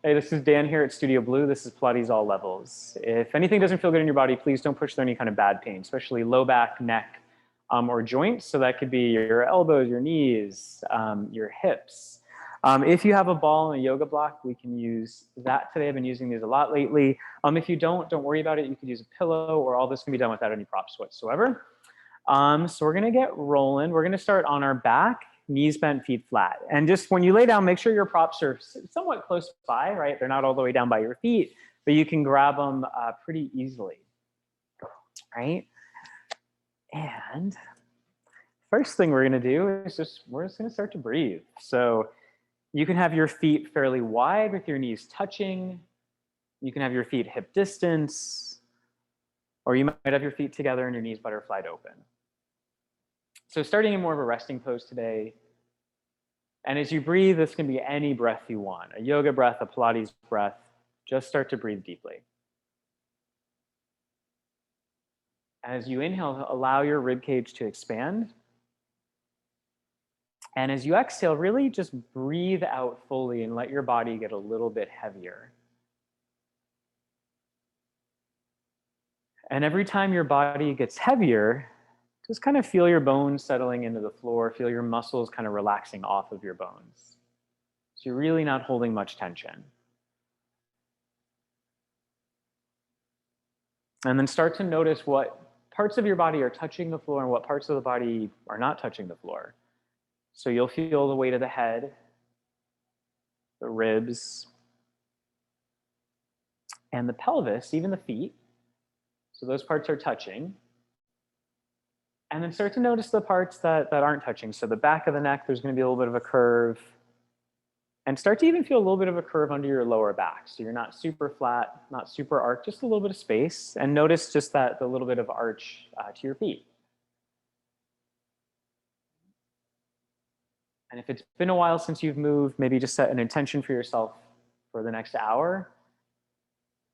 Hey, this is Dan here at Studio Blue. This is Pilates All Levels. If anything doesn't feel good in your body, please don't push through any kind of bad pain, especially low back, neck, or joints. So that could be your elbows, your knees, your hips. If you have a ball and a yoga block, we can use that today. I've been using these a lot lately. If you don't worry about it. You could use a pillow, or all this can be done without any props whatsoever. So we're gonna get rolling. We're gonna start on our back, knees bent, feet flat. And just when you lay down, make sure your props are somewhat close by, right? They're not all the way down by your feet, but you can grab them pretty easily, right? And first thing we're gonna do is we're just gonna start to breathe. So you can have your feet fairly wide with your knees touching. You can have your feet hip distance, or you might have your feet together and your knees butterflied open. So starting in more of a resting pose today. And as you breathe, this can be any breath you want, a yoga breath, a Pilates breath. Just start to breathe deeply. As you inhale, allow your rib cage to expand. And as you exhale, really just breathe out fully and let your body get a little bit heavier. And every time your body gets heavier, just kind of feel your bones settling into the floor, feel your muscles kind of relaxing off of your bones. So you're really not holding much tension. And then start to notice what parts of your body are touching the floor and what parts of the body are not touching the floor. So you'll feel the weight of the head, the ribs, and the pelvis, even the feet. So those parts are touching. And then start to notice the parts that aren't touching. So the back of the neck, there's going to be a little bit of a curve. And start to even feel a little bit of a curve under your lower back. So you're not super flat, not super arched, just a little bit of space. And notice just the little bit of arch to your feet. And if it's been a while since you've moved, maybe just set an intention for yourself for the next hour.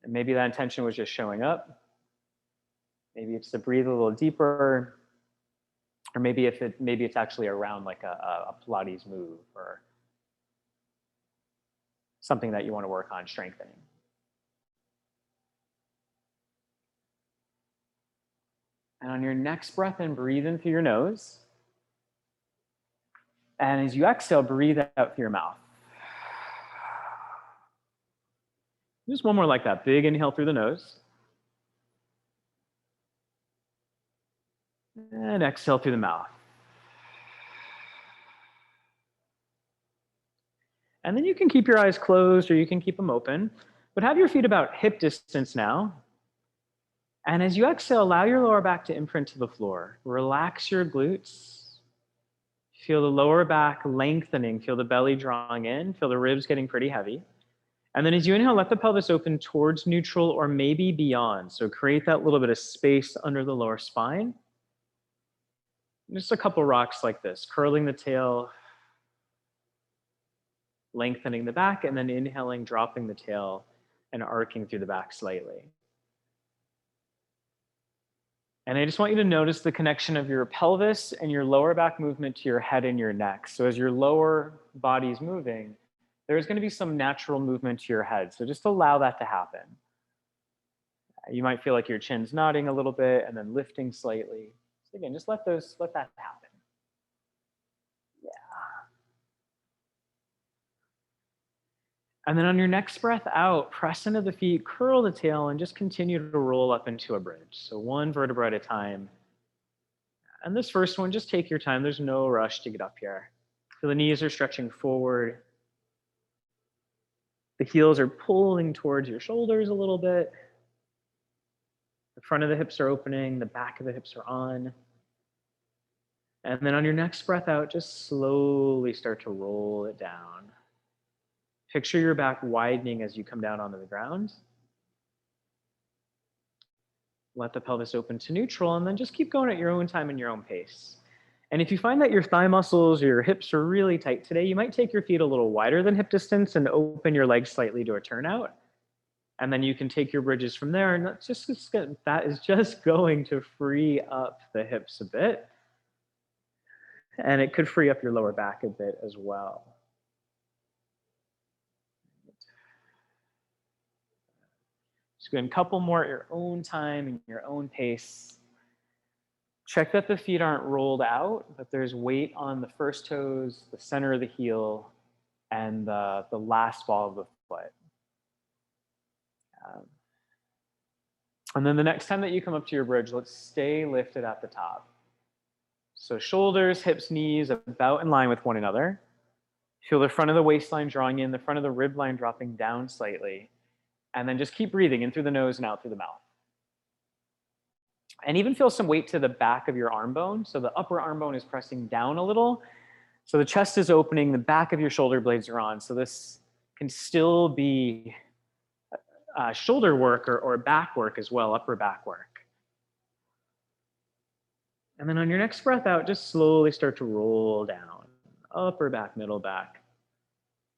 And maybe that intention was just showing up. Maybe it's to breathe a little deeper. Or maybe it's actually around like a Pilates move or something that you want to work on strengthening. And on your next breath in, breathe in through your nose. And as you exhale, breathe out through your mouth. Just one more like that. Big inhale through the nose. And exhale through the mouth. And then you can keep your eyes closed or you can keep them open, but have your feet about hip distance now. And as you exhale, allow your lower back to imprint to the floor. Relax your glutes. Feel the lower back lengthening. Feel the belly drawing in. Feel the ribs getting pretty heavy. And then as you inhale, let the pelvis open towards neutral or maybe beyond. So create that little bit of space under the lower spine. Just a couple rocks like this, curling the tail, lengthening the back, and then inhaling, dropping the tail, and arcing through the back slightly. And I just want you to notice the connection of your pelvis and your lower back movement to your head and your neck. So as your lower body's moving, there's going to be some natural movement to your head. So just allow that to happen. You might feel like your chin's nodding a little bit and then lifting slightly. So again, just let that happen. Yeah. And then on your next breath out, press into the feet, curl the tail, and just continue to roll up into a bridge. So one vertebra at a time. And this first one, just take your time. There's no rush to get up here. So the knees are stretching forward. The heels are pulling towards your shoulders a little bit. The front of the hips are opening, the back of the hips are on. And then on your next breath out, just slowly start to roll it down. Picture your back widening as you come down onto the ground. Let the pelvis open to neutral, and then just keep going at your own time and your own pace. And if you find that your thigh muscles or your hips are really tight today, you might take your feet a little wider than hip distance and open your legs slightly to a turnout. And then you can take your bridges from there, and that is just going to free up the hips a bit. And it could free up your lower back a bit as well. Just go ahead and couple more at your own time and your own pace. Check that the feet aren't rolled out, but there's weight on the first toes, the center of the heel, and the last ball of the foot. And then the next time that you come up to your bridge, let's stay lifted at the top. So shoulders, hips, knees about in line with one another. Feel the front of the waistline drawing in, the front of the rib line dropping down slightly. And then just keep breathing in through the nose and out through the mouth. And even feel some weight to the back of your arm bone. So the upper arm bone is pressing down a little. So the chest is opening, the back of your shoulder blades are on. So this can still be shoulder work or back work as well, upper back work. And then on your next breath out, just slowly start to roll down. Upper back, middle back,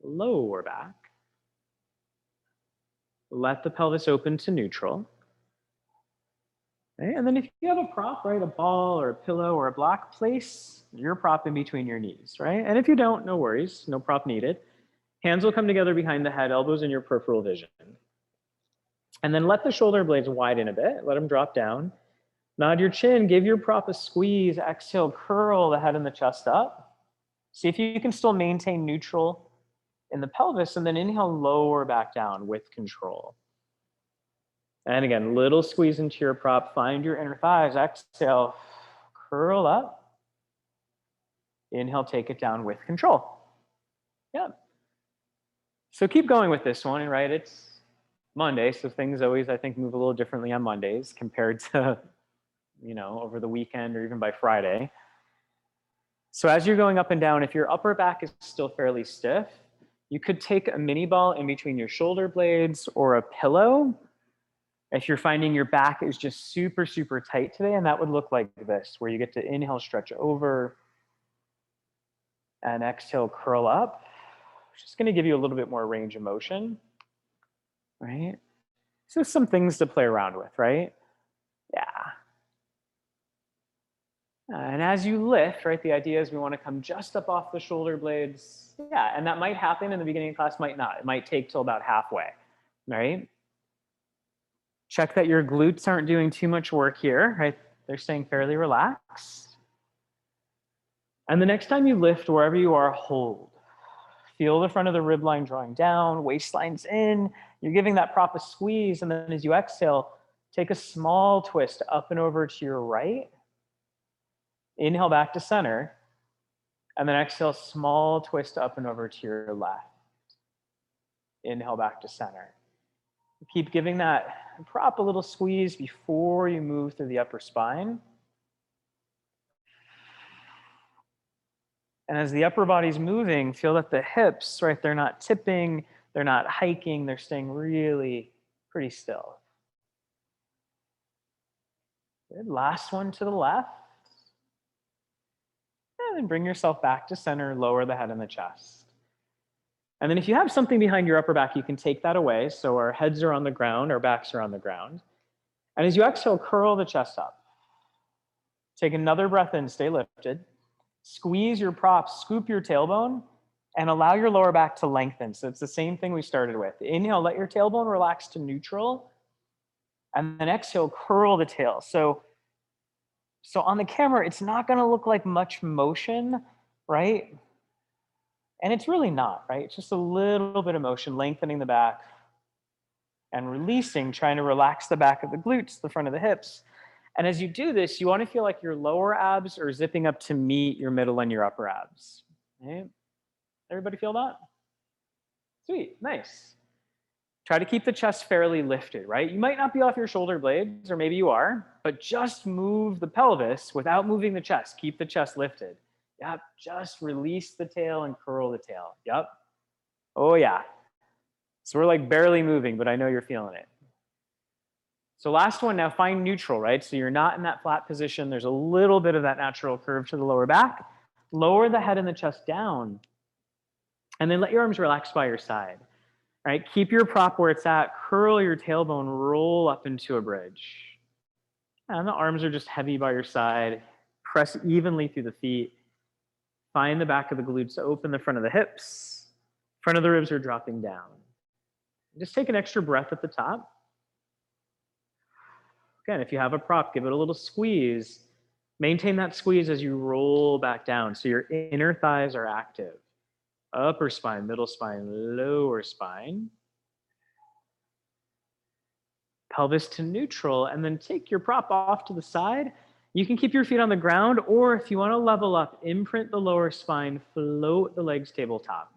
lower back. Let the pelvis open to neutral. Okay, and then if you have a prop, right, a ball or a pillow or a block, place your prop in between your knees, right? And if you don't, no worries, no prop needed. Hands will come together behind the head, elbows in your peripheral vision. And then let the shoulder blades widen a bit, let them drop down. Nod your chin, give your prop a squeeze, exhale, curl the head and the chest up. See if you can still maintain neutral in the pelvis, and then inhale, lower back down with control. And again, little squeeze into your prop, find your inner thighs, exhale, curl up. Inhale, take it down with control. Yeah. So keep going with this one, right? It's Monday, so things always, I think, move a little differently on Mondays compared to, over the weekend or even by Friday. So as you're going up and down, if your upper back is still fairly stiff, you could take a mini ball in between your shoulder blades or a pillow. If you're finding your back is just super, super tight today, and that would look like this, where you get to inhale, stretch over, and exhale, curl up. Just gonna give you a little bit more range of motion, right? So some things to play around with, right? Yeah. And as you lift, right, the idea is we want to come just up off the shoulder blades. Yeah, and that might happen in the beginning of class, might not. It might take till about halfway, right? Check that your glutes aren't doing too much work here, right? They're staying fairly relaxed. And the next time you lift, wherever you are, hold. Feel the front of the rib line drawing down, waistline's in. You're giving that prop a squeeze, and then as you exhale, take a small twist up and over to your right. Inhale back to center, and then exhale, small twist up and over to your left. Inhale back to center. Keep giving that prop a little squeeze before you move through the upper spine. And as the upper body's moving, feel that the hips, right, they're not tipping, they're not hiking, they're staying really pretty still. Good. Last one to the left. And then bring yourself back to center, lower the head and the chest. And then if you have something behind your upper back, you can take that away. So our heads are on the ground, our backs are on the ground. And as you exhale, curl the chest up. Take another breath in, stay lifted. Squeeze your props, scoop your tailbone, and allow your lower back to lengthen. So it's the same thing we started with. Inhale, let your tailbone relax to neutral. And then exhale, curl the tail. So on the camera, it's not going to look like much motion, right? And it's really not, right? It's just a little bit of motion, lengthening the back and releasing, trying to relax the back of the glutes, the front of the hips. And as you do this, you want to feel like your lower abs are zipping up to meet your middle and your upper abs. Okay? Everybody feel that? Sweet, nice. Try to keep the chest fairly lifted, right? You might not be off your shoulder blades, or maybe you are, but just move the pelvis without moving the chest. Keep the chest lifted. Yep, just release the tail and curl the tail. Yep. Oh yeah. So we're like barely moving, but I know you're feeling it. So last one, now find neutral, right? So you're not in that flat position. There's a little bit of that natural curve to the lower back. Lower the head and the chest down. And then let your arms relax by your side. Right? Keep your prop where it's at. Curl your tailbone, roll up into a bridge. And the arms are just heavy by your side. Press evenly through the feet. Find the back of the glutes, open the front of the hips. Front of the ribs are dropping down. Just take an extra breath at the top. Again, if you have a prop, give it a little squeeze. Maintain that squeeze as you roll back down so your inner thighs are active. Upper spine, middle spine, lower spine. Pelvis to neutral, and then take your prop off to the side. You can keep your feet on the ground, or if you want to level up, imprint the lower spine, float the legs tabletop.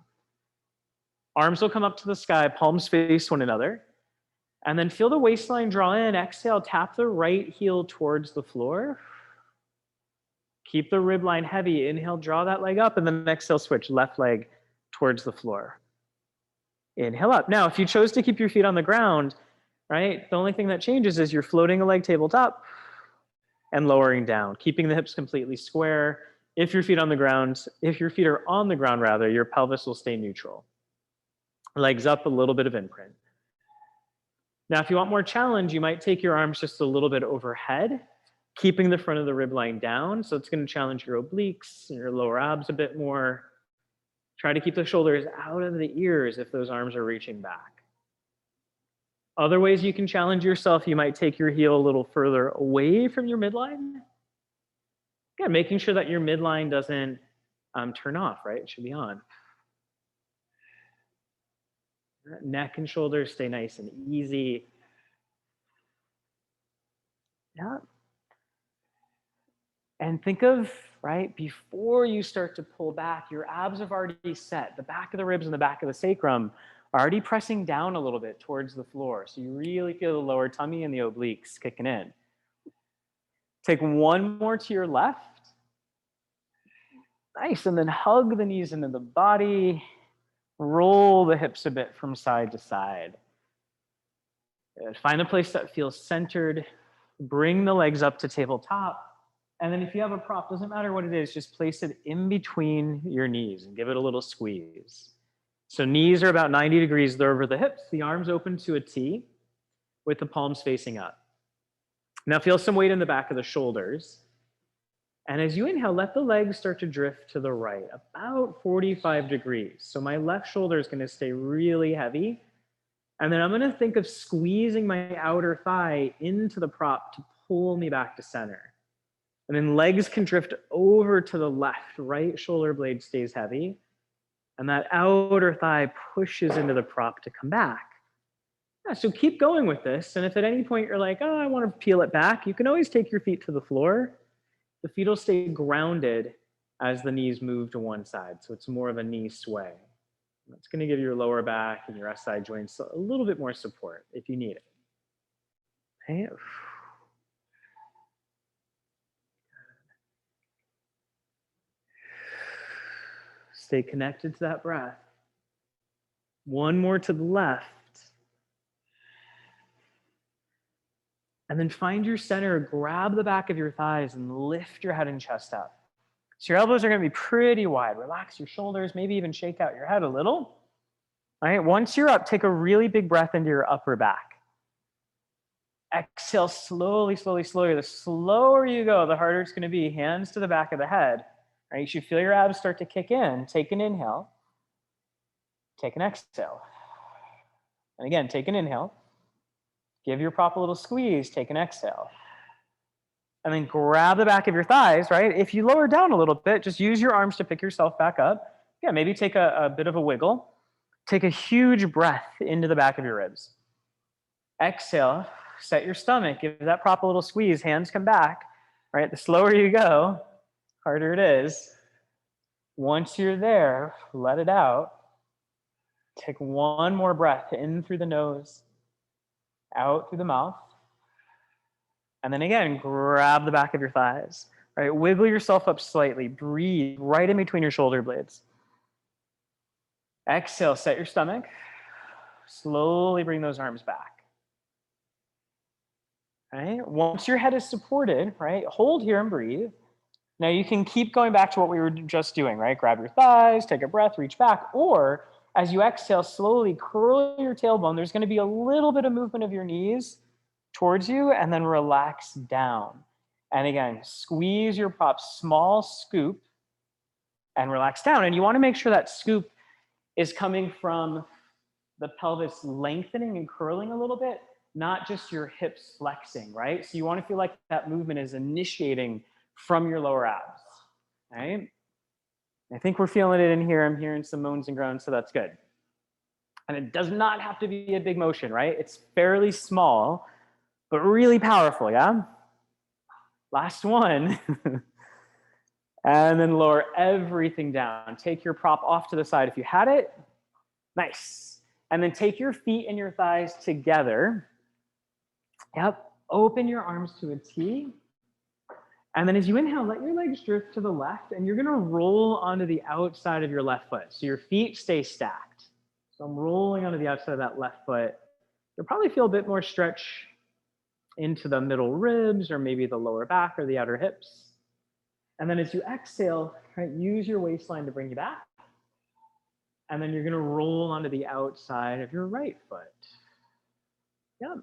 Arms will come up to the sky, palms face one another. And then feel the waistline draw in. Exhale, tap the right heel towards the floor. Keep the rib line heavy. Inhale, draw that leg up, and then exhale, switch left leg towards the floor. Inhale up. Now, if you chose to keep your feet on the ground, right, the only thing that changes is you're floating a leg tabletop and lowering down, keeping the hips completely square. If your feet on the ground, if your feet are on the ground rather, your pelvis will stay neutral. Legs up, a little bit of imprint. Now, if you want more challenge, you might take your arms just a little bit overhead, keeping the front of the rib line down. So it's going to challenge your obliques and your lower abs a bit more. Try to keep the shoulders out of the ears if those arms are reaching back. Other ways you can challenge yourself, you might take your heel a little further away from your midline. Again, making sure that your midline doesn't turn off, right? It should be on. Neck and shoulders stay nice and easy. Yeah. And think of, right, before you start to pull back, your abs have already set. The back of the ribs and the back of the sacrum are already pressing down a little bit towards the floor. So you really feel the lower tummy and the obliques kicking in. Take one more to your left. Nice, and then hug the knees into the body. Roll the hips a bit from side to side. Good. Find a place that feels centered. Bring the legs up to tabletop. And then if you have a prop, doesn't matter what it is, just place it in between your knees and give it a little squeeze. So knees are about 90 degrees, they're over the hips. The arms open to a T with the palms facing up. Now feel some weight in the back of the shoulders. And as you inhale, let the legs start to drift to the right, about 45 degrees. So my left shoulder is going to stay really heavy. And then I'm going to think of squeezing my outer thigh into the prop to pull me back to center. And then legs can drift over to the left. Right shoulder blade stays heavy. And that outer thigh pushes into the prop to come back. Yeah, so keep going with this. And if at any point you're like, oh, I want to peel it back, you can always take your feet to the floor. The feet will stay grounded as the knees move to one side. So it's more of a knee sway. That's going to give your lower back and your SI joints a little bit more support if you need it. Okay. Stay connected to that breath. One more to the left. And then find your center, grab the back of your thighs and lift your head and chest up. So your elbows are going to be pretty wide. Relax your shoulders, maybe even shake out your head a little. All right, once you're up, take a really big breath into your upper back. Exhale slowly, slowly, slowly. The slower you go, the harder it's going to be. Hands to the back of the head. All right, you should feel your abs start to kick in. Take an inhale. Take an exhale. And again, take an inhale. Give your prop a little squeeze. Take an exhale. And then grab the back of your thighs, right? If you lower down a little bit, just use your arms to pick yourself back up. Yeah, maybe take a bit of a wiggle. Take a huge breath into the back of your ribs. Exhale, set your stomach. Give that prop a little squeeze. Hands come back, right? The slower you go, harder it is. Once you're there, let it out. Take one more breath in through the nose, out through the mouth. And then again, grab the back of your thighs, right? Wiggle yourself up slightly. Breathe right in between your shoulder blades. Exhale, set your stomach. Slowly bring those arms back. Right? Once your head is supported, right? Hold here and breathe. Now you can keep going back to what we were just doing, right? Grab your thighs, take a breath, reach back, or as you exhale, slowly curl your tailbone. There's going to be a little bit of movement of your knees towards you, and then relax down. And again, squeeze your prop, small scoop, and relax down. And you want to make sure that scoop is coming from the pelvis lengthening and curling a little bit, not just your hips flexing, right? So you want to feel like that movement is initiating from your lower abs, right? I think we're feeling it in here. I'm hearing some moans and groans, so that's good. And it does not have to be a big motion, right? It's fairly small, but really powerful, yeah? Last one. And then lower everything down. Take your prop off to the side if you had it. Nice. And then take your feet and your thighs together. Yep. Open your arms to a T. And then as you inhale, let your legs drift to the left, and you're going to roll onto the outside of your left foot. So your feet stay stacked. So I'm rolling onto the outside of that left foot. You'll probably feel a bit more stretch into the middle ribs or maybe the lower back or the outer hips. And then as you exhale, right, use your waistline to bring you back. And then you're going to roll onto the outside of your right foot. Yep.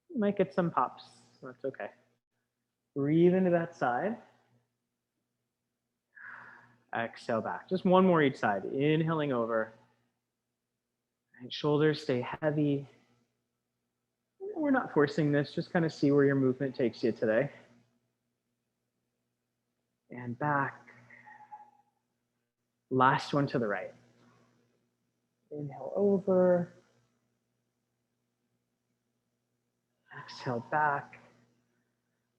You might get some pops. That's okay. Breathe into that side. Exhale back. Just one more each side. Inhaling over. Right, shoulders stay heavy. We're not forcing this. Just kind of see where your movement takes you today. And back. Last one to the right. Inhale over. Exhale back.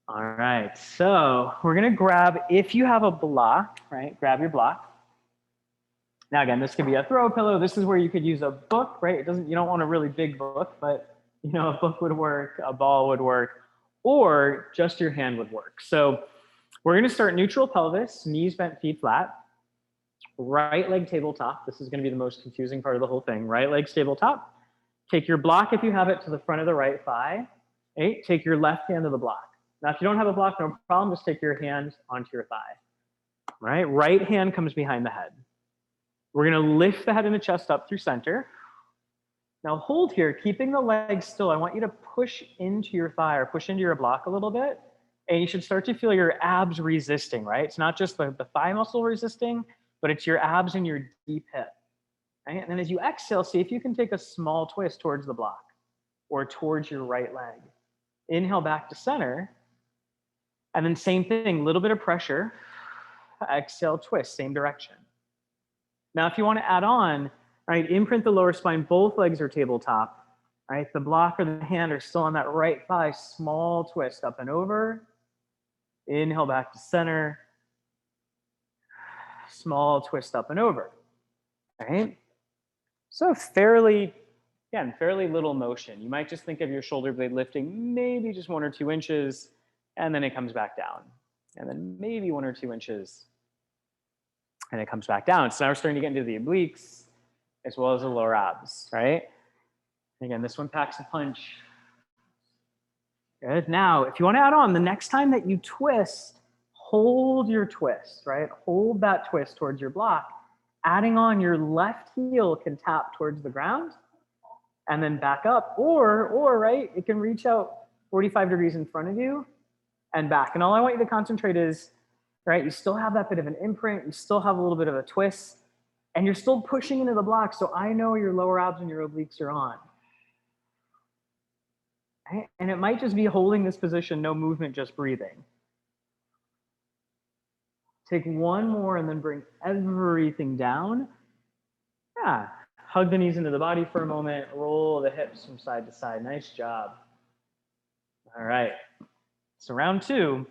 All right, so we're gonna grab, if you have a block, right, grab your block. Now again, this could be a throw pillow. This is where you could use a book, right? You don't want a really big book, but you know, a book would work, a ball would work, or just your hand would work. So we're gonna start neutral pelvis, knees bent, feet flat. Right leg tabletop. This is gonna be the most confusing part of the whole thing. Right leg tabletop. Take your block, if you have it, to the front of the right thigh. Okay? Take your left hand to the block. Now, if you don't have a block, no problem. Just take your hand onto your thigh. Right? Right hand comes behind the head. We're going to lift the head and the chest up through center. Now hold here, keeping the legs still. I want you to push into your thigh or push into your block a little bit. And you should start to feel your abs resisting, right? It's not just the thigh muscle resisting, but it's your abs and your deep hip. Right? And then as you exhale, see if you can take a small twist towards the block or towards your right leg. Inhale back to center. And then same thing, a little bit of pressure. Exhale, twist, same direction. Now, if you want to add on, right, imprint the lower spine, both legs are tabletop, right? The block or the hand are still on that right thigh, small twist up and over. Inhale back to center. Small twist up and over, right? So fairly little motion. You might just think of your shoulder blade lifting maybe just 1 or 2 inches, and then it comes back down. And then maybe 1 or 2 inches, and it comes back down. So now we're starting to get into the obliques as well as the lower abs, right? Again, this one packs a punch. Good. Now, if you want to add on, the next time that you twist, hold your twist, right? Hold that twist towards your block. Adding on, your left heel can tap towards the ground and then back up, or right, it can reach out 45 degrees in front of you and back. And all I want you to concentrate is, right, you still have that bit of an imprint, you still have a little bit of a twist, and you're still pushing into the block, so I know your lower abs and your obliques are on. Right? And it might just be holding this position, no movement, just breathing. Take one more and then bring everything down. Yeah. Hug the knees into the body for a moment. Roll the hips from side to side. Nice job. All right. So round 2,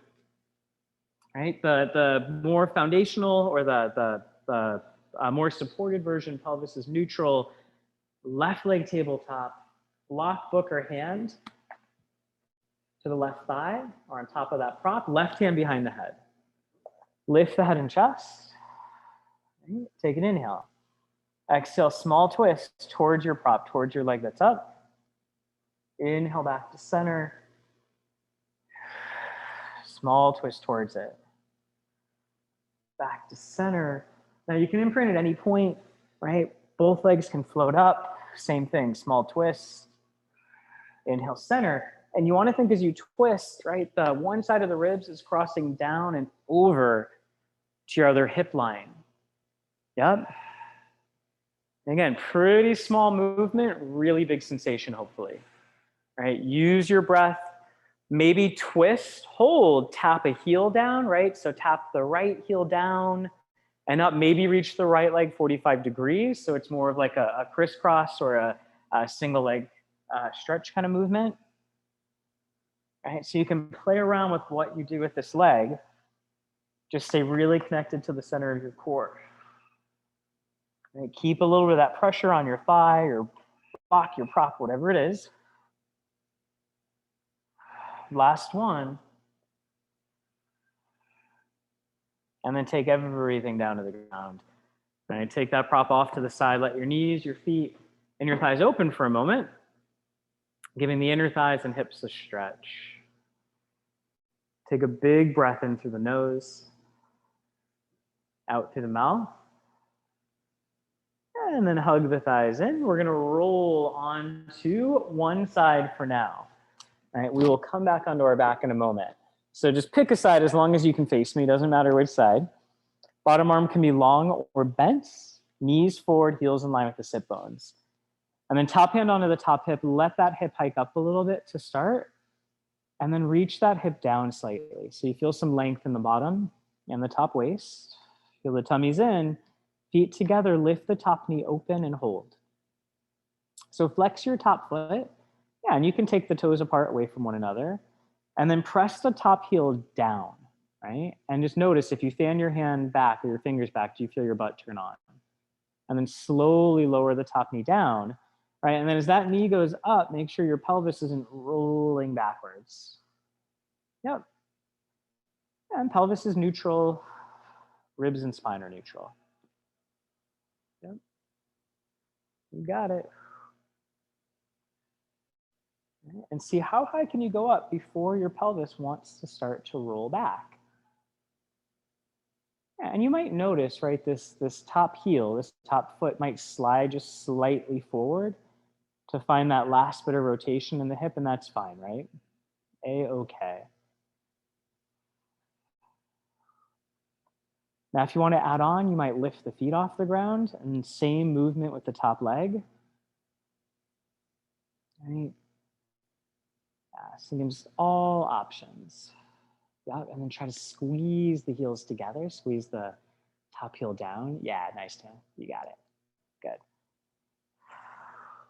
right? The more foundational or the more supported version, pelvis is neutral. Left leg tabletop. Block, book, or hand to the left thigh or on top of that prop. Left hand behind the head. Lift the head and chest. Right. Take an inhale. Exhale, small twist towards your prop, towards your leg that's up. Inhale back to center. Small twist towards it. Back to center. Now you can imprint at any point, right? Both legs can float up. Same thing, small twist. Inhale, center. And you want to think as you twist, right? The one side of the ribs is crossing down and over to your other hip line. Yep. Again, pretty small movement, really big sensation, hopefully. Right? Use your breath, maybe twist, hold, tap a heel down, right? So tap the right heel down and up, maybe reach the right leg 45 degrees. So it's more of like a crisscross or a single leg stretch kind of movement. Right? So you can play around with what you do with this leg. Just stay really connected to the center of your core. Right? Keep a little bit of that pressure on your thigh, your block, your prop, whatever it is. Last one. And then take everything down to the ground. Right? Take that prop off to the side. Let your knees, your feet, and your thighs open for a moment, giving the inner thighs and hips a stretch. Take a big breath in through the nose, out through the mouth, and then hug the thighs in. We're going to roll onto one side for now. All right, we will come back onto our back in a moment. So just pick a side as long as you can face me. Doesn't matter which side. Bottom arm can be long or bent. Knees forward, heels in line with the sit bones. And then top hand onto the top hip. Let that hip hike up a little bit to start. And then reach that hip down slightly. So you feel some length in the bottom and the top waist. Feel the tummies in. Feet together, lift the top knee open and hold. So flex your top foot. Yeah, and you can take the toes apart away from one another. And then press the top heel down, right? And just notice if you fan your hand back or your fingers back, do you feel your butt turn on? And then slowly lower the top knee down, right? And then as that knee goes up, make sure your pelvis isn't rolling backwards. Yep. And pelvis is neutral. Ribs and spine are neutral. Yep. You got it. And see how high can you go up before your pelvis wants to start to roll back. And you might notice, right, this top heel, this top foot might slide just slightly forward to find that last bit of rotation in the hip, and that's fine, right? A-okay. Now, if you want to add on, you might lift the feet off the ground, and same movement with the top leg. Right? Yeah, so you can just all options. Yeah, and then try to squeeze the heels together. Squeeze the top heel down. Yeah, nice, Tim. You got it. Good.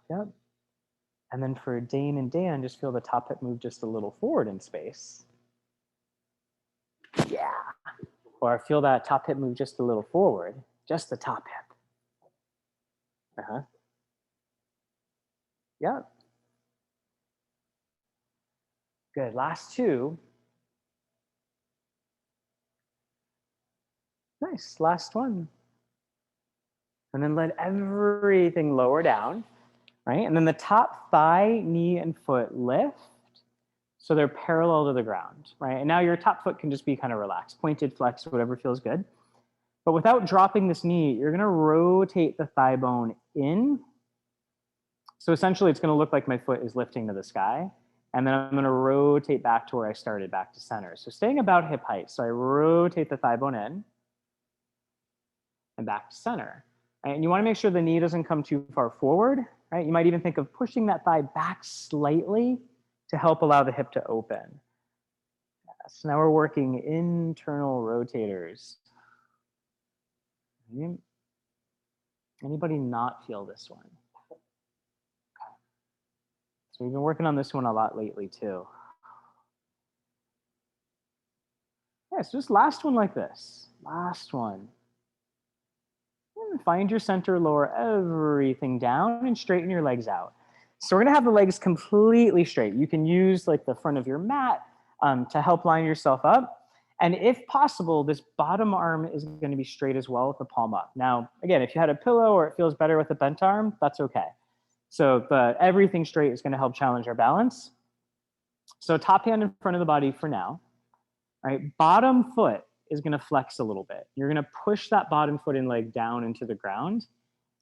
Yep. And then for Dane and Dan, just feel the top hip move just a little forward in space. Yeah. Or feel that top hip move just a little forward. Just the top hip. Uh-huh. Yep. Good. Last two. Nice. Last one. And then let everything lower down, right? And then the top thigh, knee, and foot lift so they're parallel to the ground, right? And now your top foot can just be kind of relaxed, pointed, flex, whatever feels good. But without dropping this knee, you're going to rotate the thigh bone in. So essentially, it's going to look like my foot is lifting to the sky. And then I'm going to rotate back to where I started, back to center. So staying about hip height. So I rotate the thigh bone in and back to center. Right? And you want to make sure the knee doesn't come too far forward. Right? You might even think of pushing that thigh back slightly to help allow the hip to open. So now we're working internal rotators. Anybody not feel this one? Okay. So we've been working on this one a lot lately too. Yeah, so just last one like this. Last one. And find your center, lower everything down and straighten your legs out. So we're gonna have the legs completely straight. You can use like the front of your mat to help line yourself up. And if possible, this bottom arm is going to be straight as well with the palm up. Now, again, if you had a pillow or it feels better with a bent arm, that's okay. So everything straight is going to help challenge our balance. So top hand in front of the body for now. All right, bottom foot is going to flex a little bit. You're going to push that bottom foot and leg down into the ground.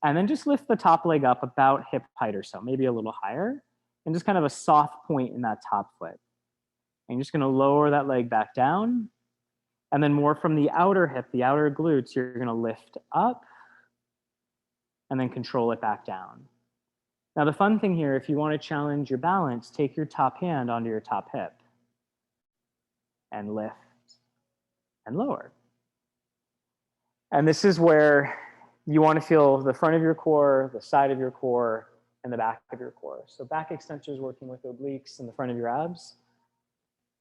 And then just lift the top leg up about hip height or so, maybe a little higher. And just kind of a soft point in that top foot. And you're just going to lower that leg back down. And then more from the outer hip, the outer glutes, you're going to lift up and then control it back down. Now the fun thing here, if you want to challenge your balance, take your top hand onto your top hip and lift and lower. And this is where you want to feel the front of your core, the side of your core, and the back of your core. So back extensors working with obliques and the front of your abs.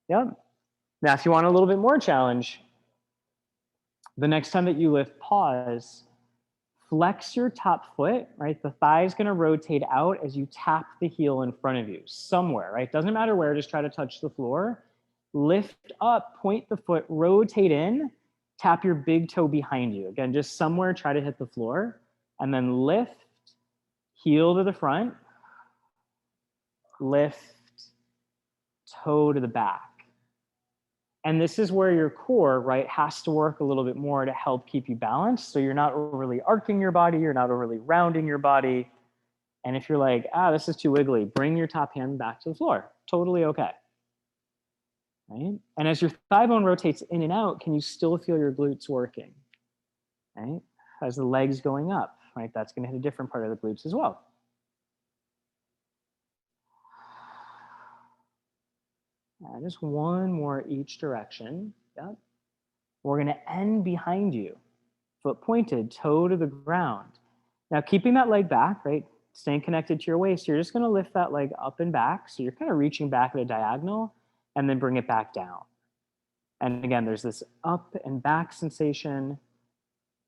Yep. Now, if you want a little bit more challenge, the next time that you lift, pause, flex your top foot, right? The thigh is going to rotate out as you tap the heel in front of you somewhere, right? Doesn't matter where, just try to touch the floor. Lift up, point the foot, rotate in, tap your big toe behind you. Again, just somewhere, try to hit the floor, and then lift, heel to the front, lift, toe to the back. And this is where your core, right, has to work a little bit more to help keep you balanced. So you're not overly arcing your body, you're not overly rounding your body. And if you're like, this is too wiggly, bring your top hand back to the floor. Totally okay. Right? And as your thigh bone rotates in and out, can you still feel your glutes working? Right? As the legs going up, right? That's going to hit a different part of the glutes as well. Just one more each direction. Yep. We're going to end behind you, foot pointed, toe to the ground. Now, keeping that leg back, right? Staying connected to your waist, you're just going to lift that leg up and back. So you're kind of reaching back at a diagonal and then bring it back down. And again, there's this up and back sensation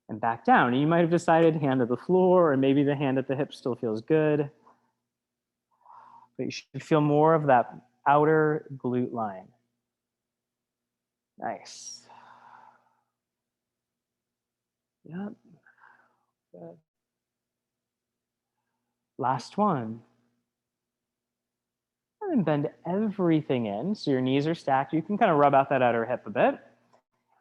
and back down. And you might have decided hand to the floor, or maybe the hand at the hip still feels good. But you should feel more of that outer glute line. Nice. Yep. Good. Last one. And then bend everything in. So your knees are stacked. You can kind of rub out that outer hip a bit.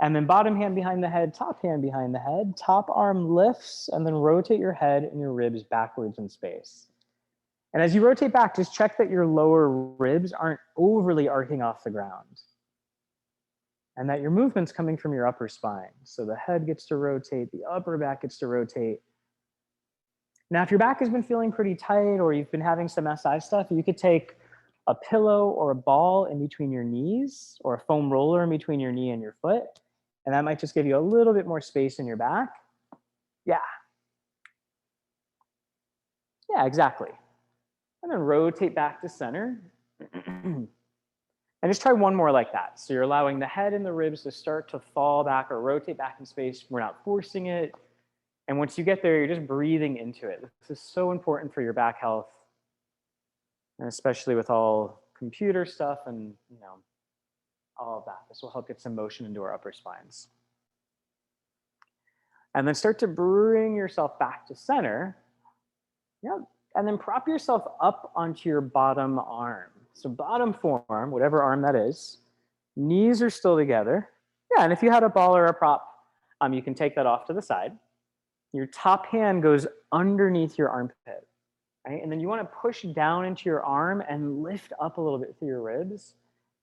And then bottom hand behind the head, top hand behind the head, top arm lifts, and then rotate your head and your ribs backwards in space. And as you rotate back, just check that your lower ribs aren't overly arcing off the ground. And that your movement's coming from your upper spine. So the head gets to rotate, the upper back gets to rotate. Now, if your back has been feeling pretty tight or you've been having some SI stuff, you could take a pillow or a ball in between your knees or a foam roller in between your knee and your foot. And that might just give you a little bit more space in your back. Yeah. Yeah, exactly. And then rotate back to center. And just try one more like that. So you're allowing the head and the ribs to start to fall back or rotate back in space. We're not forcing it. And once you get there, you're just breathing into it. This is so important for your back health, and especially with all computer stuff and all of that. This will help get some motion into our upper spines. And then start to bring yourself back to center. Yep. And then prop yourself up onto your bottom arm. So bottom forearm, whatever arm that is, knees are still together. Yeah, and if you had a ball or a prop, you can take that off to the side. Your top hand goes underneath your armpit, right? And then you want to push down into your arm and lift up a little bit through your ribs.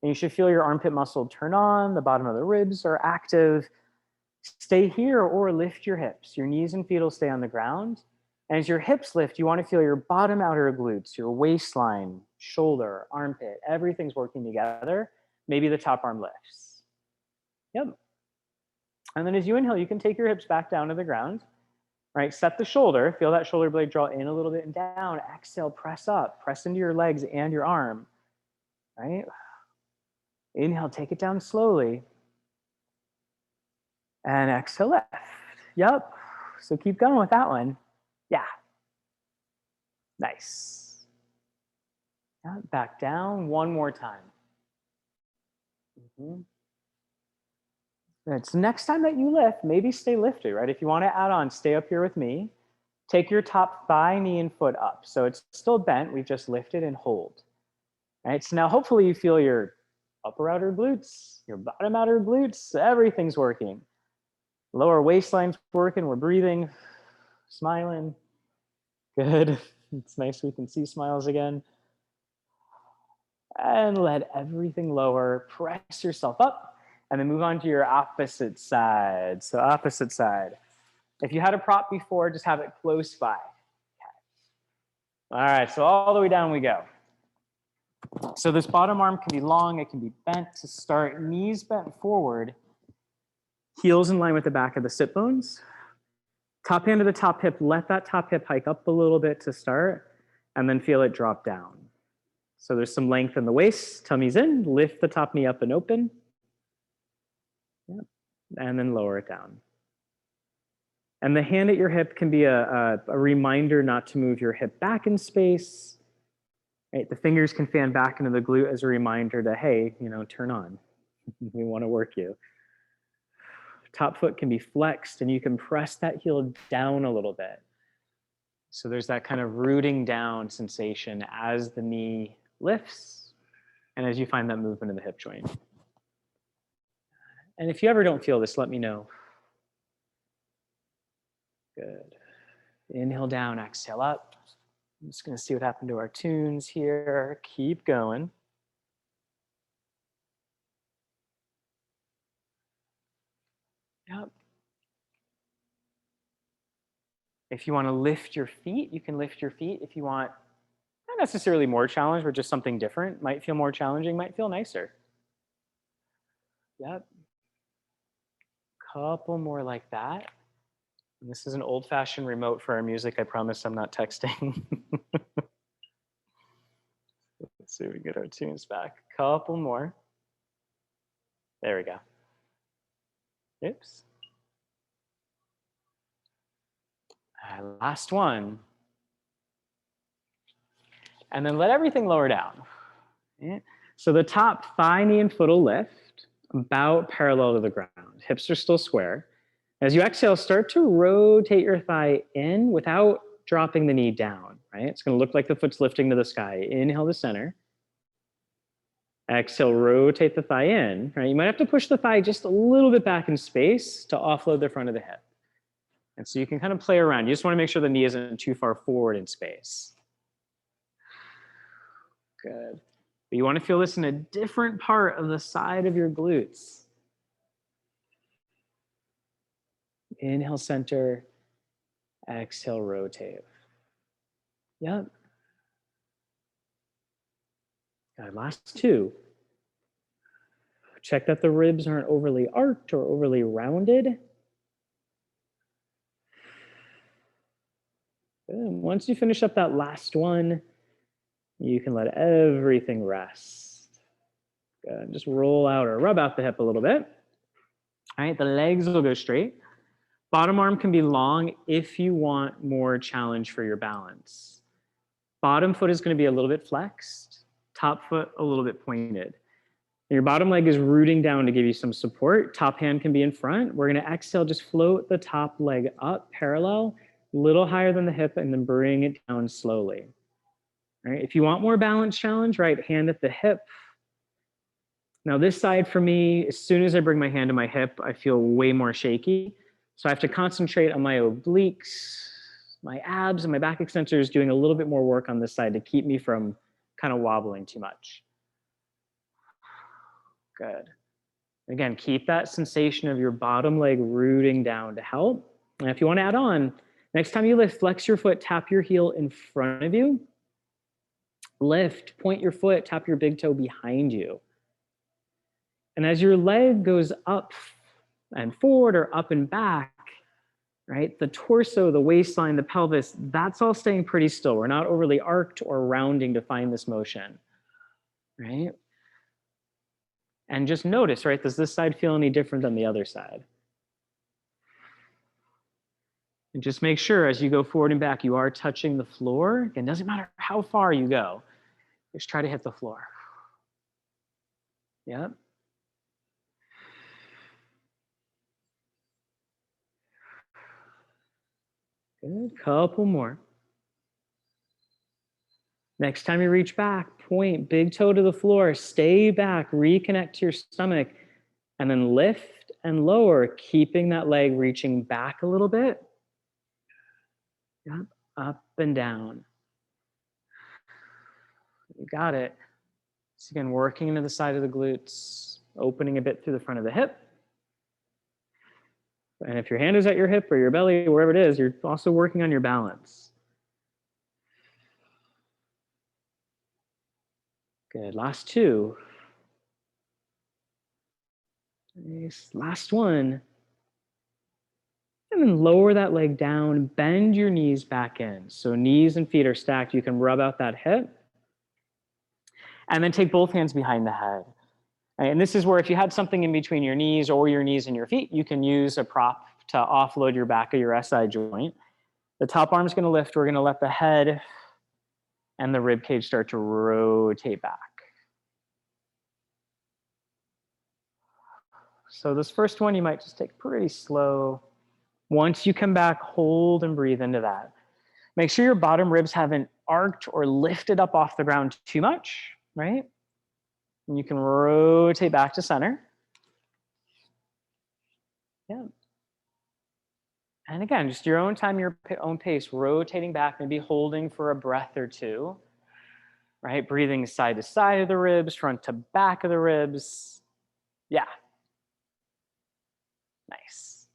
And you should feel your armpit muscle turn on, the bottom of the ribs are active. Stay here or lift your hips. Your knees and feet will stay on the ground. And as your hips lift, you want to feel your bottom outer glutes, your waistline, shoulder, armpit, everything's working together. Maybe the top arm lifts. Yep. And then as you inhale, you can take your hips back down to the ground, right? Set the shoulder, feel that shoulder blade draw in a little bit and down. Exhale, press up, press into your legs and your arm, right? Inhale, take it down slowly. And exhale, lift. Yep. So keep going with that one. Yeah. Nice. Yeah, back down one more time. It's next time that you lift, maybe stay lifted, right? If you want to add on, stay up here with me. Take your top thigh, knee, and foot up. So it's still bent. We've just lifted and hold. Right? So now hopefully you feel your upper outer glutes, your bottom outer glutes, everything's working. Lower waistline's working. We're breathing, smiling. Good. It's nice we can see smiles again. And let everything lower. Press yourself up. And then move on to your opposite side. So opposite side. If you had a prop before, just have it close by. Okay. All right, so all the way down we go. So this bottom arm can be long, it can be bent to start, knees bent forward, heels in line with the back of the sit bones. Top hand to the top hip, let that top hip hike up a little bit to start, and then feel it drop down. So there's some length in the waist, tummy's in, lift the top knee up and open. Yep. And then lower it down. And the hand at your hip can be a reminder not to move your hip back in space. Right? The fingers can fan back into the glute as a reminder to, hey, turn on. We want to work you. Top foot can be flexed and you can press that heel down a little bit. So there's that kind of rooting down sensation as the knee lifts and as you find that movement in the hip joint. And if you ever don't feel this, let me know. Good. Inhale down, exhale up. I'm just going to see what happened to our tunes here. Keep going. Yep. If you want to lift your feet, you can lift your feet. If you want, not necessarily more challenge, but just something different, might feel more challenging, might feel nicer. Yep. Couple more like that. And this is an old-fashioned remote for our music. I promise I'm not texting. Let's see if we get our tunes back. Couple more. There we go. Oops. Last one. And then let everything lower down. Yeah. So the top thigh, knee, and foot will lift about parallel to the ground. Hips are still square. As you exhale, start to rotate your thigh in without dropping the knee down, right? It's going to look like the foot's lifting to the sky. Inhale to center. Exhale, rotate the thigh in, right? You might have to push the thigh just a little bit back in space to offload the front of the hip. And so you can kind of play around. You just want to make sure the knee isn't too far forward in space. Good. But you want to feel this in a different part of the side of your glutes. Inhale, center. Exhale, rotate. Yep. Good. Last two. Check that the ribs aren't overly arched or overly rounded. Good. Once you finish up that last one, you can let everything rest. Good. Just roll out or rub out the hip a little bit. All right, the legs will go straight. Bottom arm can be long if you want more challenge for your balance. Bottom foot is going to be a little bit flexed. Top foot a little bit pointed. Your bottom leg is rooting down to give you some support. Top hand can be in front. We're going to exhale, just float the top leg up parallel, a little higher than the hip, and then bring it down slowly. All right, if you want more balance challenge, right hand at the hip. Now this side for me, as soon as I bring my hand to my hip, I feel way more shaky. So I have to concentrate on my obliques, my abs, and my back extensors, doing a little bit more work on this side to keep me from kind of wobbling too much. Good. Again, keep that sensation of your bottom leg rooting down to help. And if you want to add on, next time you lift, flex your foot, tap your heel in front of you. Lift, point your foot, tap your big toe behind you. And as your leg goes up and forward or up and back, right, the torso, the waistline, the pelvis, that's all staying pretty still. We're not overly arced or rounding to find this motion, right? And just notice, right, does this side feel any different than the other side? And just make sure as you go forward and back, you are touching the floor. Again, doesn't matter how far you go, just try to hit the floor. Yep. Good, couple more. Next time you reach back, point, big toe to the floor, stay back, reconnect to your stomach, and then lift and lower, keeping that leg reaching back a little bit. Yep, up and down. You got it. So again, working into the side of the glutes, opening a bit through the front of the hip. And if your hand is at your hip or your belly, wherever it is, you're also working on your balance. Good, last two. Nice, last one. And then lower that leg down, bend your knees back in. So knees and feet are stacked. You can rub out that hip. And then take both hands behind the head. And this is where if you had something in between your knees or your knees and your feet, you can use a prop to offload your back of your SI joint. The top arm's gonna lift. We're gonna let the head and the rib cage start to rotate back. So this first one, you might just take pretty slow. Once you come back, hold and breathe into that. Make sure your bottom ribs haven't arced or lifted up off the ground too much, right? And you can rotate back to center. Yeah. And again, just your own time, your own pace, rotating back, maybe holding for a breath or two, right? Breathing side to side of the ribs, front to back of the ribs. Yeah. Nice.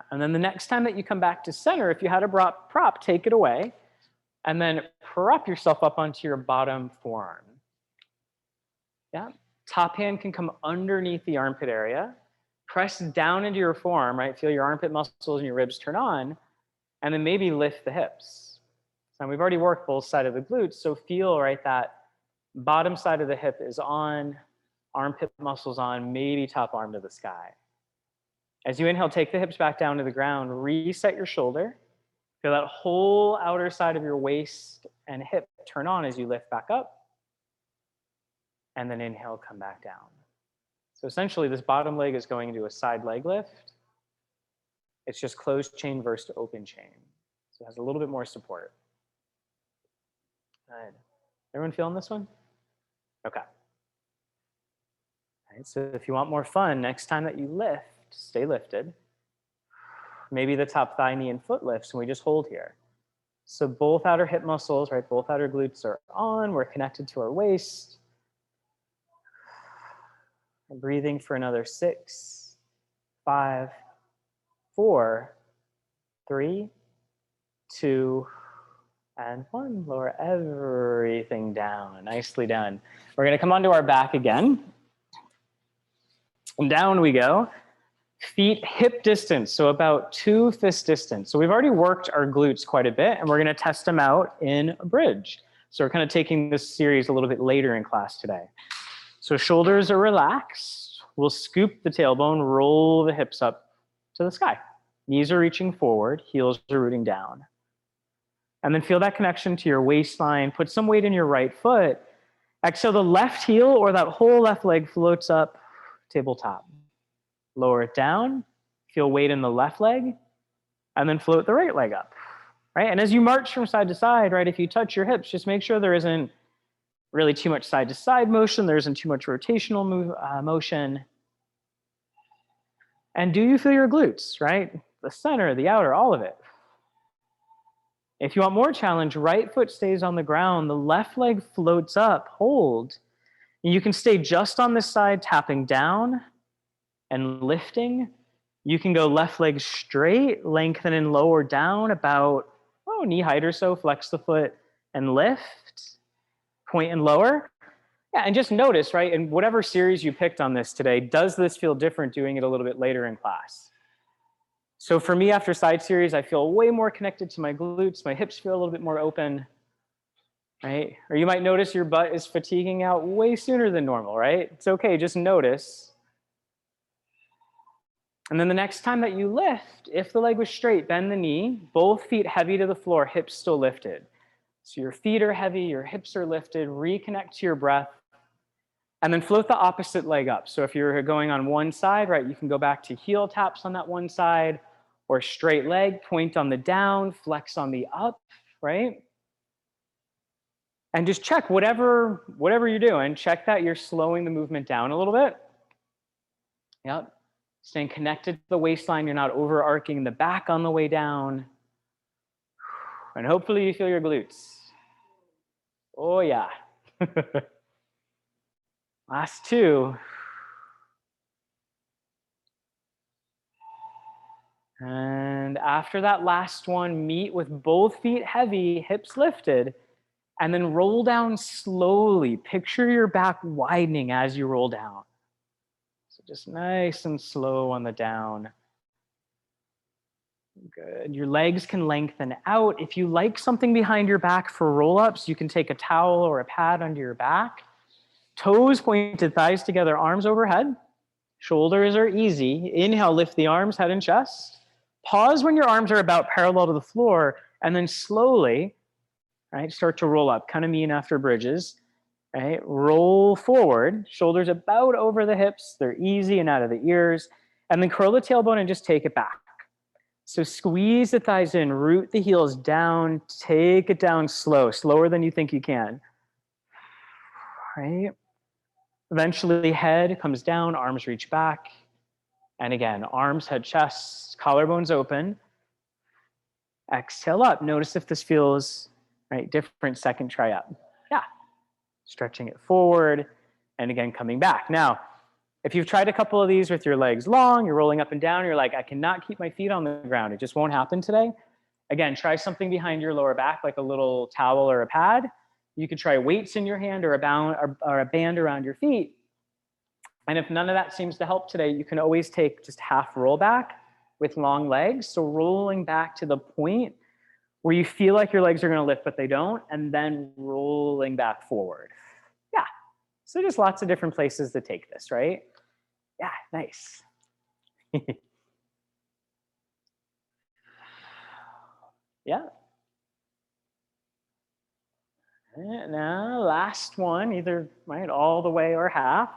And then the next time that you come back to center, if you had a prop, take it away. And then prop yourself up onto your bottom forearm. Yeah. Top hand can come underneath the armpit area. Press down into your forearm, right? Feel your armpit muscles and your ribs turn on. And then maybe lift the hips. So we've already worked both sides of the glutes. So feel, right, that bottom side of the hip is on, armpit muscles on, maybe top arm to the sky. As you inhale, take the hips back down to the ground, reset your shoulder. Feel that whole outer side of your waist and hip turn on as you lift back up. And then inhale, come back down. So essentially, this bottom leg is going into a side leg lift. It's just closed chain versus open chain. So it has a little bit more support. Good. Everyone feeling this one? Okay. All right, so if you want more fun, next time that you lift, stay lifted. Maybe the top thigh, knee, and foot lifts, and we just hold here. So both outer hip muscles, right, both outer glutes are on. We're connected to our waist. And breathing for another 6, 5, 4, 3, 2, and 1. Lower everything down. Nicely done. We're going to come onto our back again. And down we go. Feet hip distance, so about 2 fist distance. So we've already worked our glutes quite a bit, and we're going to test them out in a bridge. So we're kind of taking this series a little bit later in class today. So shoulders are relaxed. We'll scoop the tailbone, roll the hips up to the sky. Knees are reaching forward, heels are rooting down. And then feel that connection to your waistline. Put some weight in your right foot. Exhale, the left heel or that whole left leg floats up, tabletop. Lower it down, feel weight in the left leg, and then float the right leg up, right? And as you march from side to side, right, if you touch your hips, just make sure there isn't really too much side to side motion, there isn't too much rotational motion. And do you feel your glutes, right? The center, the outer, all of it. If you want more challenge, right foot stays on the ground, the left leg floats up, hold. And you can stay just on this side, tapping down and lifting. You can go left leg straight, lengthen and lower down about knee height or so, flex the foot and lift, point and lower. Yeah, and just notice, right, in whatever series you picked on this today, does this feel different doing it a little bit later in class? So for me, after side series, I feel way more connected to my glutes. My hips feel a little bit more open, right? Or you might notice your butt is fatiguing out way sooner than normal, right? It's okay, just notice. And then the next time that you lift, if the leg was straight, bend the knee, both feet heavy to the floor, hips still lifted. So your feet are heavy, your hips are lifted, reconnect to your breath, and then float the opposite leg up. So if you're going on one side, right, you can go back to heel taps on that one side, or straight leg, point on the down, flex on the up, right? And just check whatever you're doing, check that you're slowing the movement down a little bit. Yep. Staying connected to the waistline, you're not over-arcing the back on the way down. And hopefully you feel your glutes. Oh yeah. Last two. And after that last one, meet with both feet heavy, hips lifted, and then roll down slowly. Picture your back widening as you roll down. So just nice and slow on the down. Good. Your legs can lengthen out. If you like something behind your back for roll-ups, you can take a towel or a pad under your back. Toes pointed, thighs together, arms overhead. Shoulders are easy. Inhale, lift the arms, head and chest. Pause when your arms are about parallel to the floor, and then slowly, right, start to roll up. Kind of mean after bridges, right? Roll forward, shoulders about over the hips. They're easy and out of the ears. And then curl the tailbone and just take it back. So squeeze the thighs in, root the heels down, take it down slow, slower than you think you can. Right? Eventually head comes down, arms reach back. And again, arms, head, chest, collarbones open. Exhale up. Notice if this feels right, different. Second try up. Yeah. Stretching it forward. And again, coming back. Now, if you've tried a couple of these with your legs long, you're rolling up and down, you're like, I cannot keep my feet on the ground. It just won't happen today. Again, try something behind your lower back, like a little towel or a pad. You could try weights in your hand or a band around your feet. And if none of that seems to help today, you can always take just half roll back with long legs. So rolling back to the point where you feel like your legs are going to lift, but they don't, and then rolling back forward. Yeah. So just lots of different places to take this, right? Yeah, nice. Yeah. And now last one, either right all the way or half.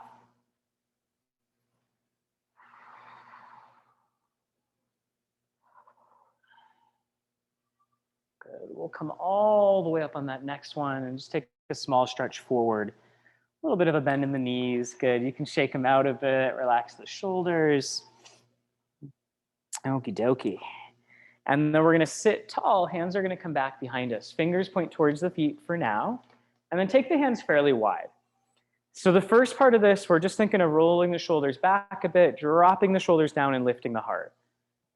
Good. We'll come all the way up on that next one and just take a small stretch forward. A little bit of a bend in the knees. Good. You can shake them out a bit, relax the shoulders. Okie dokie. And then we're going to sit tall. Hands are going to come back behind us. Fingers point towards the feet for now. And then take the hands fairly wide. So the first part of this, we're just thinking of rolling the shoulders back a bit, dropping the shoulders down and lifting the heart.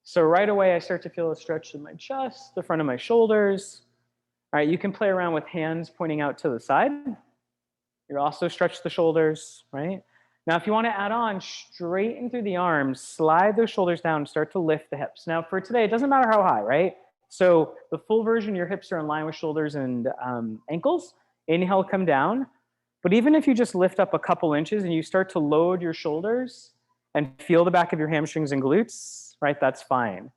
So right away, I start to feel a stretch in my chest, the front of my shoulders. All right, you can play around with hands pointing out to the side. You also stretch the shoulders, right? Now, if you want to add on, straighten through the arms, slide those shoulders down, start to lift the hips. Now, for today, it doesn't matter how high, right? So the full version, your hips are in line with shoulders and ankles. Inhale, come down. But even if you just lift up a couple inches and you start to load your shoulders and feel the back of your hamstrings and glutes, right, that's fine.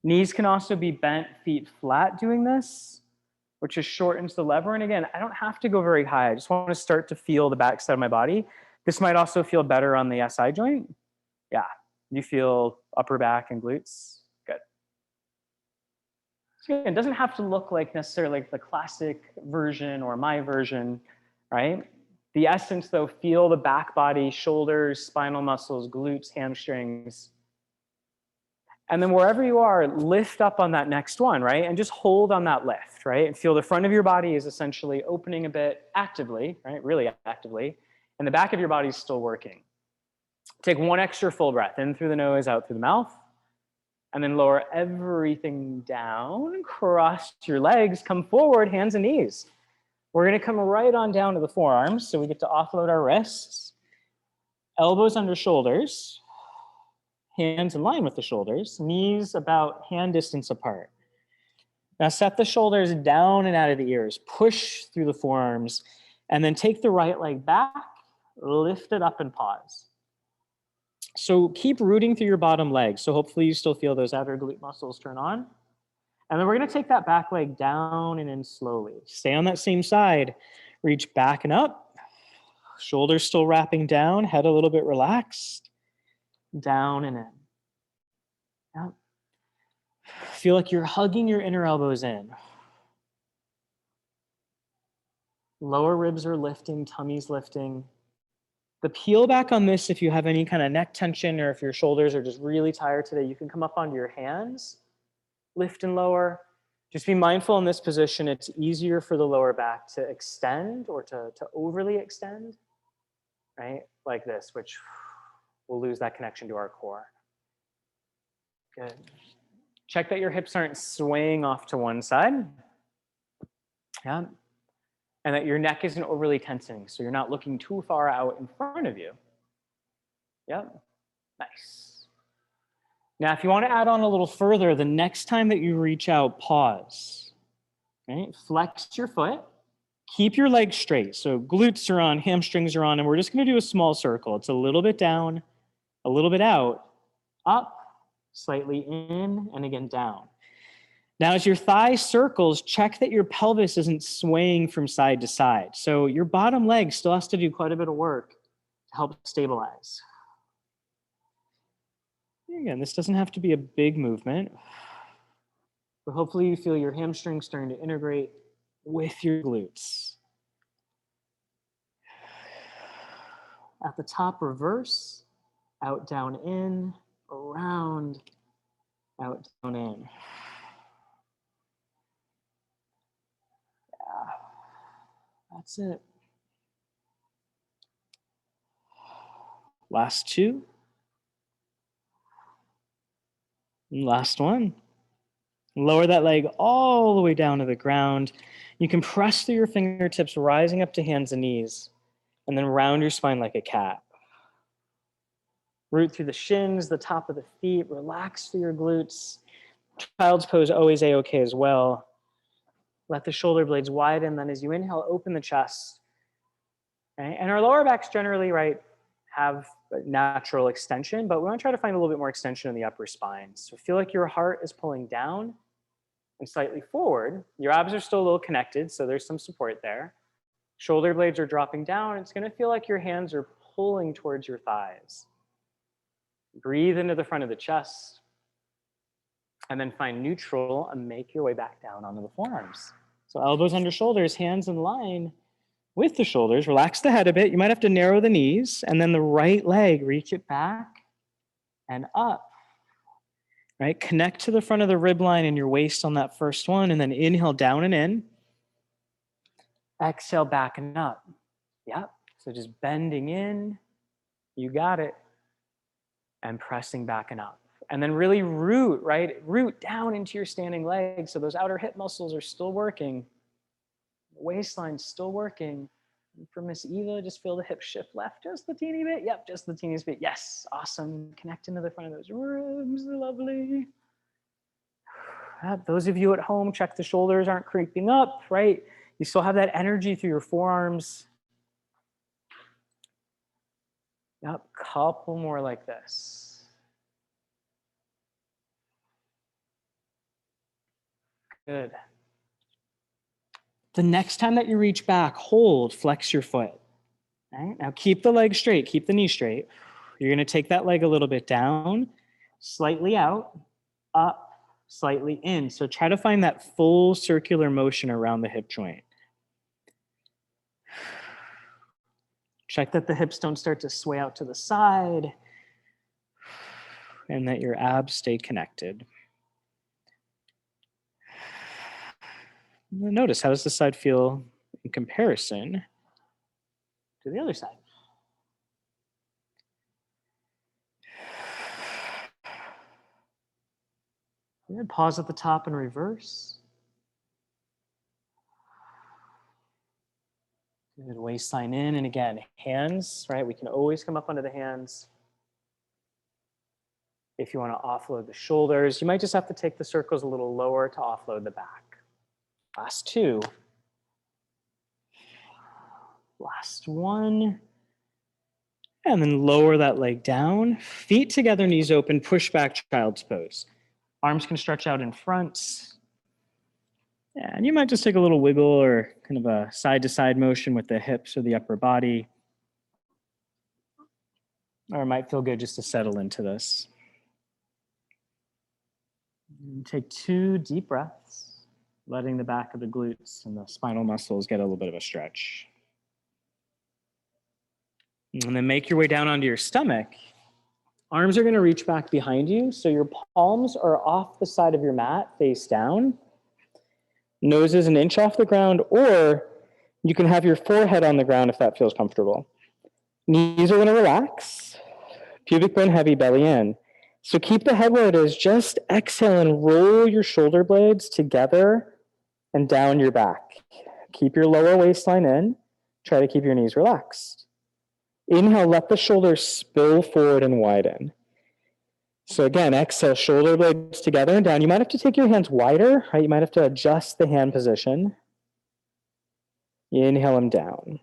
Knees can also be bent, feet flat doing this, which just shortens the lever. And again, I don't have to go very high. I just want to start to feel the back side of my body. This might also feel better on the SI joint. Yeah, you feel upper back and glutes. Good. So again, it doesn't have to look like necessarily like the classic version or my version, right? The essence though, feel the back body, shoulders, spinal muscles, glutes, hamstrings. And then wherever you are, lift up on that next one, right? And just hold on that lift, right? And feel the front of your body is essentially opening a bit actively, right? Really actively. And the back of your body is still working. Take one extra full breath, in through the nose, out through the mouth. And then lower everything down, cross your legs, come forward, hands and knees. We're gonna come right on down to the forearms, so we get to offload our wrists. Elbows under shoulders. Hands in line with the shoulders, knees about hand distance apart. Now set the shoulders down and out of the ears, push through the forearms, and then take the right leg back, lift it up and pause. So keep rooting through your bottom leg. So hopefully you still feel those outer glute muscles turn on. And then we're gonna take that back leg down and in slowly. Stay on that same side, reach back and up, shoulders still wrapping down, head a little bit relaxed. Down and in. Yep. Feel like you're hugging your inner elbows in. Lower ribs are lifting, tummy's lifting. The peel back on this, if you have any kind of neck tension or if your shoulders are just really tired today, you can come up onto your hands, lift and lower. Just be mindful in this position, it's easier for the lower back to extend or to overly extend, right? Like this, which we'll lose that connection to our core. Good. Check that your hips aren't swaying off to one side. Yeah. And that your neck isn't overly tensing, so you're not looking too far out in front of you. Yep. Nice. Now, if you want to add on a little further, the next time that you reach out, pause. Right? Flex your foot. Keep your legs straight. So glutes are on, hamstrings are on, and we're just going to do a small circle. It's a little bit down, a little bit out, up, slightly in, and again down. Now, as your thigh circles, check that your pelvis isn't swaying from side to side. So your bottom leg still has to do quite a bit of work to help stabilize. Again, this doesn't have to be a big movement, but hopefully you feel your hamstrings starting to integrate with your glutes. At the top, reverse, out, down, in, around, out, down, in. Yeah, that's it. Last two. Last one. Lower that leg all the way down to the ground. You can press through your fingertips, rising up to hands and knees, and then round your spine like a cat. Root through the shins, the top of the feet, relax through your glutes. Child's pose, always A-okay as well. Let the shoulder blades widen, then as you inhale, open the chest. Okay? And our lower backs generally, right, have natural extension, but we want to try to find a little bit more extension in the upper spine. So feel like your heart is pulling down and slightly forward. Your abs are still a little connected, so there's some support there. Shoulder blades are dropping down. It's going to feel like your hands are pulling towards your thighs. Breathe into the front of the chest, and then find neutral and make your way back down onto the forearms. So elbows under shoulders, hands in line with the shoulders. Relax the head a bit. You might have to narrow the knees, and then the right leg, reach it back and up. Right? Connect to the front of the rib line and your waist on that first one, and then inhale down and in. Exhale back and up. Yep. So just bending in. You got it. And pressing back and up. And then really root, right? Root down into your standing legs. So those outer hip muscles are still working. The waistline's still working. And for Miss Eva, just feel the hip shift left just the teeny bit. Yep, just the teeniest bit. Yes, awesome. Connect into the front of those ribs. Lovely. Those of you at home, check the shoulders aren't creeping up, right? You still have that energy through your forearms. Yep, couple more like this. Good. The next time that you reach back, hold, flex your foot. All right, now keep the leg straight, keep the knee straight. You're gonna take that leg a little bit down, slightly out, up, slightly in. So try to find that full circular motion around the hip joint. Check that the hips don't start to sway out to the side and that your abs stay connected. Notice, how does this side feel in comparison to the other side? Good. Pause at the top and reverse. Good. Waistline in, and again, hands, right? We can always come up onto the hands. If you want to offload the shoulders, you might just have to take the circles a little lower to offload the back. Last two. Last one. And then lower that leg down. Feet together, knees open, push back, child's pose. Arms can stretch out in front. And you might just take a little wiggle or kind of a side-to-side motion with the hips or the upper body. Or it might feel good just to settle into this. And take 2 deep breaths, letting the back of the glutes and the spinal muscles get a little bit of a stretch. And then make your way down onto your stomach. Arms are going to reach back behind you, so your palms are off the side of your mat, face down. Nose is 1 inch off the ground, or you can have your forehead on the ground if that feels comfortable. Knees are going to relax. Pubic bone heavy, belly in. So keep the head where it is. Just exhale and roll your shoulder blades together and down your back. Keep your lower waistline in. Try to keep your knees relaxed. Inhale, let the shoulders spill forward and widen. So again, exhale, shoulder blades together and down. You might have to take your hands wider, right? You might have to adjust the hand position. Inhale them down.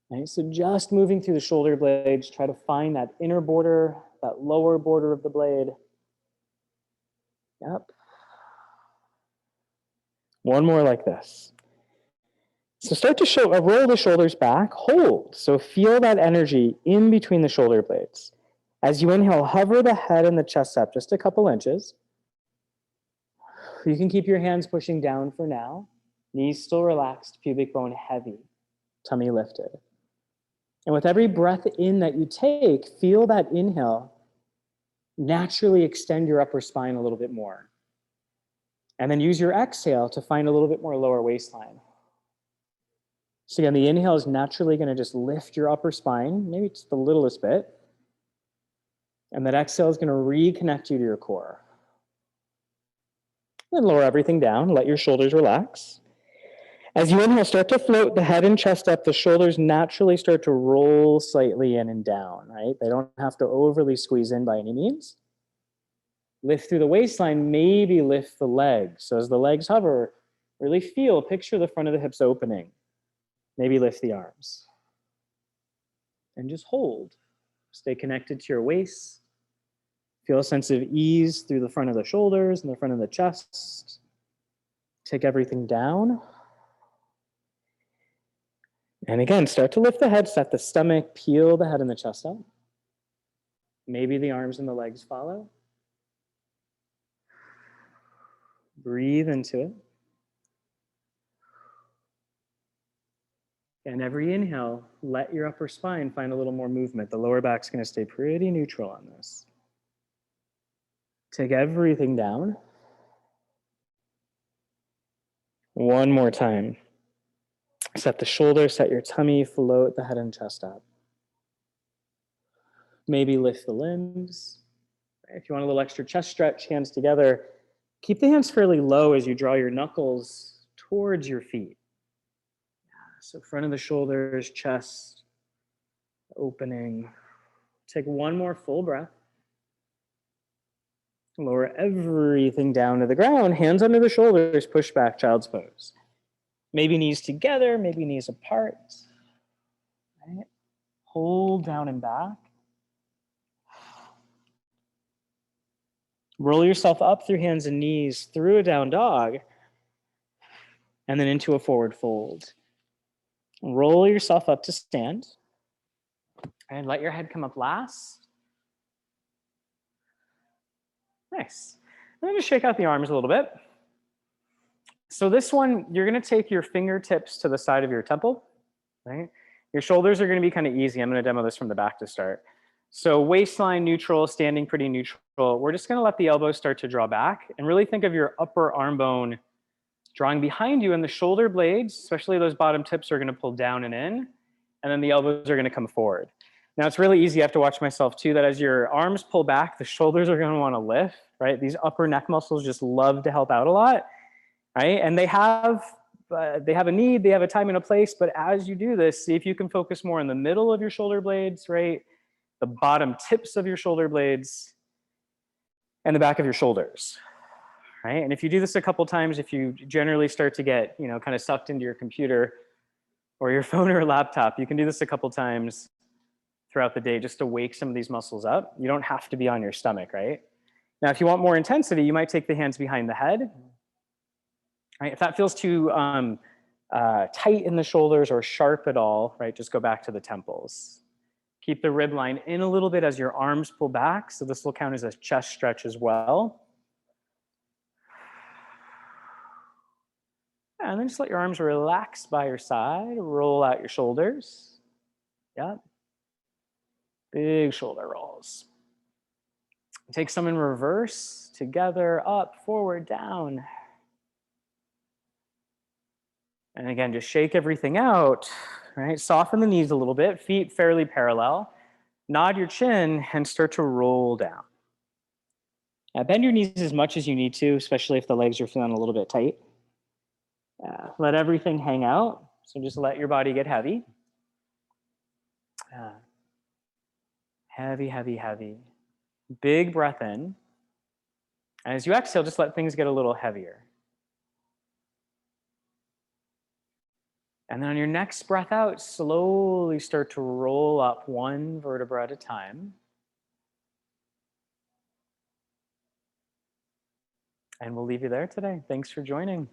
Right, so just moving through the shoulder blades, try to find that inner border, that lower border of the blade. Yep. One more like this. So start to roll the shoulders back, hold. So feel that energy in between the shoulder blades. As you inhale, hover the head and the chest up just a couple inches. You can keep your hands pushing down for now. Knees still relaxed, pubic bone heavy, tummy lifted. And with every breath in that you take, feel that inhale naturally extend your upper spine a little bit more. And then use your exhale to find a little bit more lower waistline. So again, the inhale is naturally going to just lift your upper spine, maybe just the littlest bit. And that exhale is going to reconnect you to your core. Then lower everything down, let your shoulders relax. As you inhale, start to float the head and chest up. The shoulders naturally start to roll slightly in and down, right? They don't have to overly squeeze in by any means. Lift through the waistline, maybe lift the legs. So as the legs hover, really picture the front of the hips opening. Maybe lift the arms. And just hold. Stay connected to your waist. Feel a sense of ease through the front of the shoulders and the front of the chest. Take everything down. And again, start to lift the head, set the stomach, peel the head and the chest up. Maybe the arms and the legs follow. Breathe into it. And every inhale, let your upper spine find a little more movement. The lower back's going to stay pretty neutral on this. Take everything down. One more time. Set the shoulders, set your tummy, float the head and chest up. Maybe lift the limbs. If you want a little extra chest stretch, hands together. Keep the hands fairly low as you draw your knuckles towards your feet. So front of the shoulders, chest, opening. Take one more full breath. Lower everything down to the ground. Hands under the shoulders, push back, child's pose. Maybe knees together, maybe knees apart. Right? Hold down and back. Roll yourself up through hands and knees, through a down dog, and then into a forward fold. Roll yourself up to stand. And let your head come up last. Nice. And then just shake out the arms a little bit. So this one, you're going to take your fingertips to the side of your temple. Right? Your shoulders are going to be kind of easy. I'm going to demo this from the back to start. So waistline neutral, standing pretty neutral. We're just going to let the elbows start to draw back and really think of your upper arm bone drawing behind you, and the shoulder blades, especially those bottom tips, are going to pull down and in, and then the elbows are going to come forward. Now it's really easy. I have to watch myself too, that as your arms pull back, the shoulders are going to want to lift, right? These upper neck muscles just love to help out a lot, right? And they have a need, they have a time and a place, but as you do this, see if you can focus more in the middle of your shoulder blades, right? The bottom tips of your shoulder blades and the back of your shoulders, right? And if you do this a couple times, if you generally start to get, kind of sucked into your computer or your phone or laptop, you can do this a couple times throughout the day just to wake some of these muscles up. You don't have to be on your stomach, right? Now, if you want more intensity, you might take the hands behind the head. Right? If that feels too tight in the shoulders or sharp at all, right, just go back to the temples. Keep the rib line in a little bit as your arms pull back. So this will count as a chest stretch as well. And then just let your arms relax by your side. Roll out your shoulders. Yep. Big shoulder rolls. Take some in reverse. Together, up, forward, down. And again, just shake everything out. Right? Soften the knees a little bit. Feet fairly parallel. Nod your chin and start to roll down. Bend your knees as much as you need to, especially if the legs are feeling a little bit tight. Let everything hang out. So just let your body get heavy. Heavy, heavy, heavy. Big breath in. And as you exhale, just let things get a little heavier. And then on your next breath out, slowly start to roll up one vertebra at a time. And we'll leave you there today. Thanks for joining.